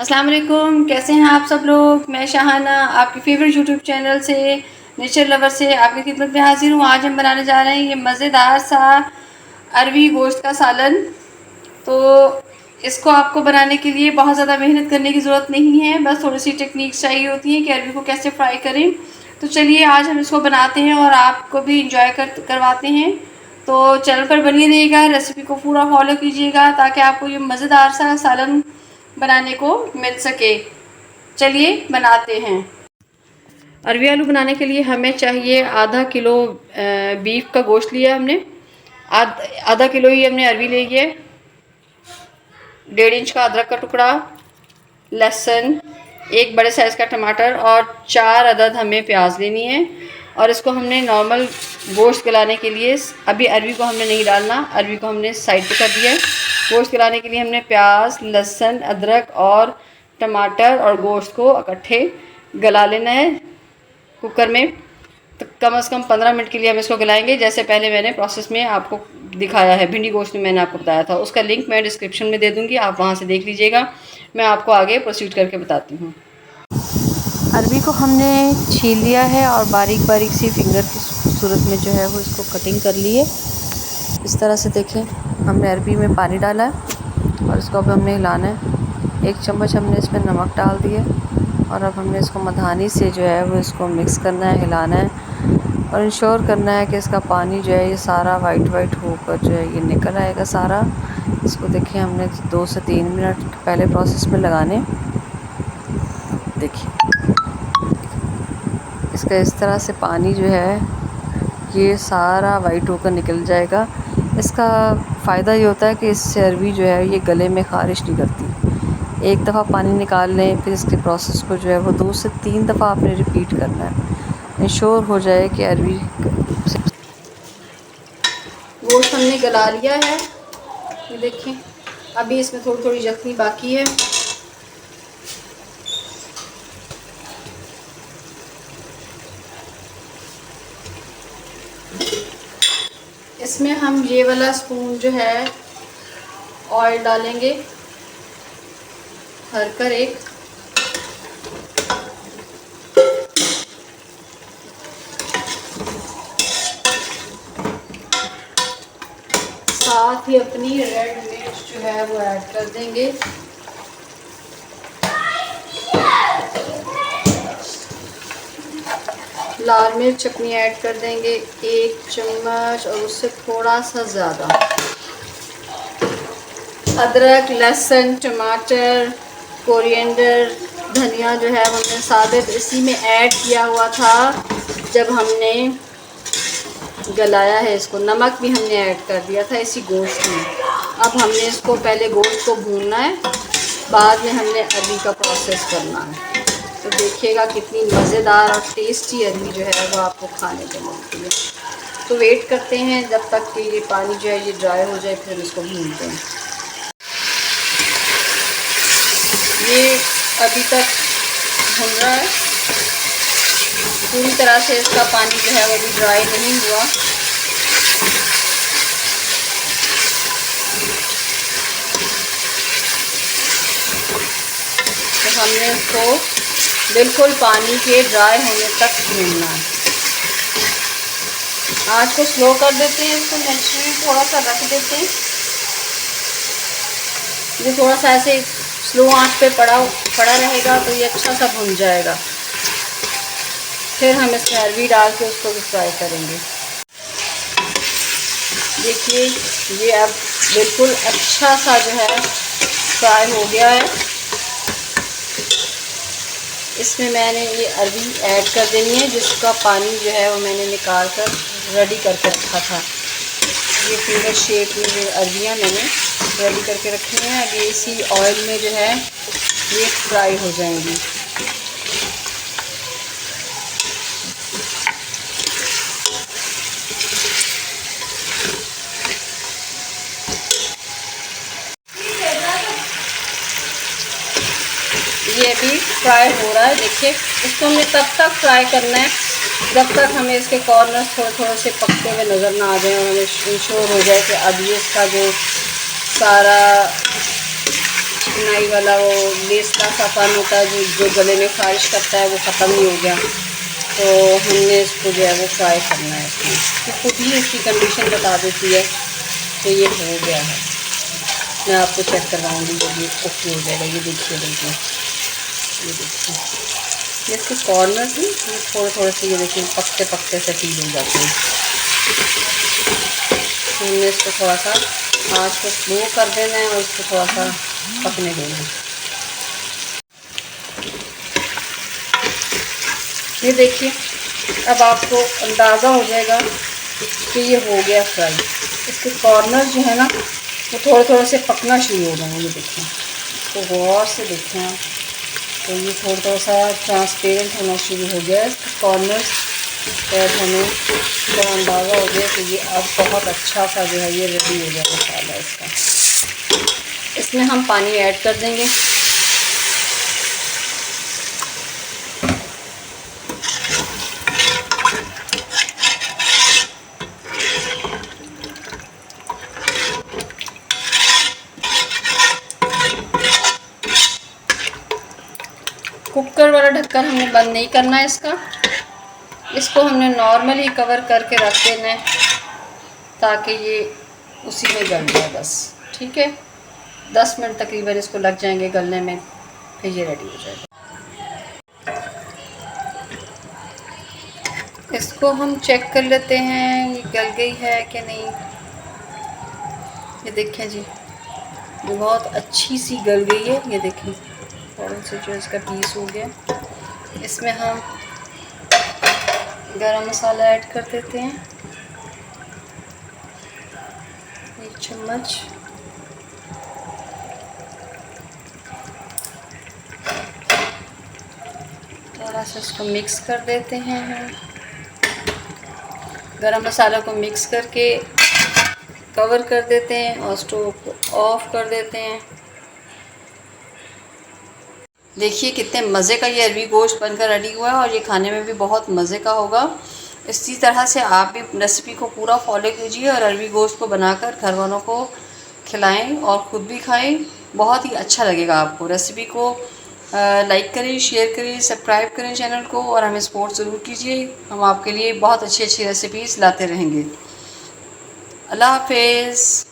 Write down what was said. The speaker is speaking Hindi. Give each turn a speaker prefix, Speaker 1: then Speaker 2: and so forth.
Speaker 1: अस्सलाम वालेकुम, कैसे हैं आप सब लोग। मैं शाहाना आपकी फेवरेट यूट्यूब चैनल से नेचर लवर से आपकी खिदमत में हाजिर हूँ। आज हम बनाने जा रहे हैं ये मज़ेदार सा अरवी गोश्त का सालन। तो इसको आपको बनाने के लिए बहुत ज़्यादा मेहनत करने की ज़रूरत नहीं है, बस थोड़ी सी टेक्निक्स चाहिए होती हैं कि अरवी को कैसे फ्राई करें। तो चलिए आज हम इसको बनाते हैं और आपको भी इंजॉय करवाते हैं। तो चैनल पर बनी रहिएगा, रेसिपी को पूरा फॉलो कीजिएगा ताकि आपको ये मज़ेदार सा सालन बनाने को मिल सके। चलिए बनाते हैं। अरवी आलू बनाने के लिए हमें चाहिए आधा किलो बीफ का गोश्त लिया हमने। आधा किलो ही हमने अरवी ली है। 1.5 इंच का अदरक का टुकड़ा, लहसुन, एक बड़े साइज़ का टमाटर और 4 अदद हमें प्याज लेनी है। और इसको हमने नॉर्मल गोश्त गलाने के लिए, अभी अरवी को हमने नहीं डालना, अरवी को हमने साइड पे कर दिया है। गोश्त गलाने के लिए हमने प्याज, लहसुन, अदरक और टमाटर और गोश्त को इकट्ठे गला लेना है कुकर में। तो कम से कम 15 मिनट के लिए हम इसको गलाएंगे, जैसे पहले मैंने प्रोसेस में आपको दिखाया है। भिंडी गोश्त में मैंने आपको बताया था, उसका लिंक मैं डिस्क्रिप्शन में दे दूँगी, आप वहाँ से देख लीजिएगा। मैं आपको आगे प्रोसीड करके बताती हूँ। अरवी को हमने छील लिया है और बारीक बारीक सी फिंगर की सूरत में जो है वो इसको कटिंग कर ली है। इस तरह से देखें, हमने अरवी में पानी डाला है और इसको अब हमें हिलाना है। 1 चम्मच हमने इसमें नमक डाल दिया और अब हमने इसको मधानी से जो है वो इसको मिक्स करना है, हिलाना है और इंश्योर करना है कि इसका पानी जो है ये सारा वाइट वाइट होकर जो है ये निकल आएगा सारा। इसको देखें, हमने 2 से 3 मिनट पहले प्रोसेस में लगाने। देखिए इसका इस तरह से पानी जो है ये सारा वाइट होकर निकल जाएगा। इसका फ़ायदा ये होता है कि इससे अरवी जो है ये गले में ख़ारिश नहीं करती। एक दफ़ा पानी निकाल लें, फिर इसके प्रोसेस को जो है वो 2 से 3 दफ़ा आपने रिपीट करना है। इंश्योर हो जाए कि अरवी गोश्त हमने गला लिया है। ये देखें, अभी इसमें थोड़ी थोड़ी जख्मी बाकी है। इसमें हम ये वाला स्पून जो है ऑयल डालेंगे, भरकर एक। साथ ही अपनी रेड मिर्च जो है वो ऐड कर देंगे। लाल मिर्च अपनी ऐड कर देंगे 1 चम्मच और उससे थोड़ा सा ज़्यादा। अदरक, लहसुन, टमाटर, कोरिएंडर, धनिया जो है हमने सादे इसी में ऐड किया हुआ था जब हमने गलाया है इसको। नमक भी हमने ऐड कर दिया था इसी गोश्त में। अब हमने इसको पहले गोश्त को भूनना है, बाद में हमने अरवी का प्रोसेस करना है। तो देखिएगा कितनी मज़ेदार और टेस्टी अरवी जो है वो आपको खाने को मिलती है। तो वेट करते हैं जब तक कि ये पानी जो है ये ड्राई हो जाए, फिर इसको भूनते हैं। ये अभी तक भुन रहा है, पूरी तरह से इसका पानी जो है वो भी ड्राई नहीं हुआ। तो हमने इसको बिल्कुल पानी के ड्राई होने तक भूनना है। आँच को स्लो कर देते हैं, इसको नेचुरली थोड़ा सा रख देते हैं। ये थोड़ा सा ऐसे स्लो आंच पे पड़ा रहेगा तो ये अच्छा सा भुन जाएगा। फिर हम इसमें अरवी डाल के उसको भी फ्राई करेंगे। देखिए ये अब बिल्कुल अच्छा सा जो है फ्राई हो गया है। इसमें मैंने ये अरवी ऐड कर देनी है जिसका पानी जो है वो मैंने निकाल कर रेडी करके रखा था। ये फिंगर शेप में जो अरवियाँ मैंने रेडी करके रखी हैं, अब ये इसी ऑयल में जो है ये फ्राई हो जाएंगी। ये अभी फ्राई हो रहा है। देखिए इसको हमें तब तक फ्राई करना है जब तक हमें इसके कॉर्नर्स थोड़े थोड़े से पकते हुए नज़र ना आ जाए और हमें इंश्योर हो जाए कि अब ये इसका जो सारा चिकनाई वाला वो लेस का सापान होता है जो गले में ख़ारिश करता है, वो ख़त्म ही हो गया। तो हमने इसको जो है वो फ्राई करना है इसमें, तो खुद ही इसकी कंडीशन बता देती है कि ये हो गया है। मैं आपको चेक करवाऊँगी जब ये कुक हो जाएगा। ये देखिए, ये देखिए, ये इसके कॉर्नर थी, ये थोड़े थोड़े से ये देखिए पकते पकते से फील हो जाते हैं। हमने इसको थोड़ा सा आँच को स्लो कर देना है और इसको थोड़ा सा पकने देना है। ये देखिए, अब आपको अंदाज़ा हो जाएगा कि ये हो गया फ्राई। इसके कॉर्नर जो है ना वो थोड़े थोड़े से पकना शुरू हो गए। ये देखें, तो गौर से देखें आप, तो ये थोड़ा सा ट्रांसपेरेंट होना शुरू हो गया है इसके कॉर्नर्स। तो हमें तो अंदाज़ा हो गया कि ये अब बहुत अच्छा सा जो है ये रेडी हो गया मसाला इसका। इसमें हम पानी ऐड कर देंगे। कुकर वाला ढक्कन हमने बंद नहीं करना है इसको हमने नॉर्मली कवर करके रख देना है ताकि ये उसी में गल जाए बस। ठीक है, 10 मिनट तकरीबन इसको लग जाएंगे गलने में, फिर ये रेडी हो जाएगा। इसको हम चेक कर लेते हैं ये गल गई है कि नहीं। ये देखें जी, ये बहुत अच्छी सी गल गई है। ये देखें, थोड़ा सा जो इसका पीस हो गया। इसमें हम गरम मसाला ऐड कर देते हैं, 1 चम्मच। थोड़ा सा इसको मिक्स कर देते हैं हम। गरम मसाला को मिक्स करके कवर कर देते हैं और स्टोव को ऑफ कर देते हैं। देखिए कितने मज़े का ये अरबी गोश्त बनकर रेडी हुआ है और ये खाने में भी बहुत मज़े का होगा। इसी तरह से आप भी रेसिपी को पूरा फॉलो कीजिए और अरबी गोश्त को बनाकर घर वालों को खिलाएं और ख़ुद भी खाएं। बहुत ही अच्छा लगेगा आपको। रेसिपी को लाइक करें, शेयर करें, सब्सक्राइब करें चैनल को और हमें सपोर्ट ज़रूर कीजिए। हम आपके लिए बहुत अच्छी अच्छी रेसिपीज़ लाते रहेंगे। अल्लाह हाफ़िज़।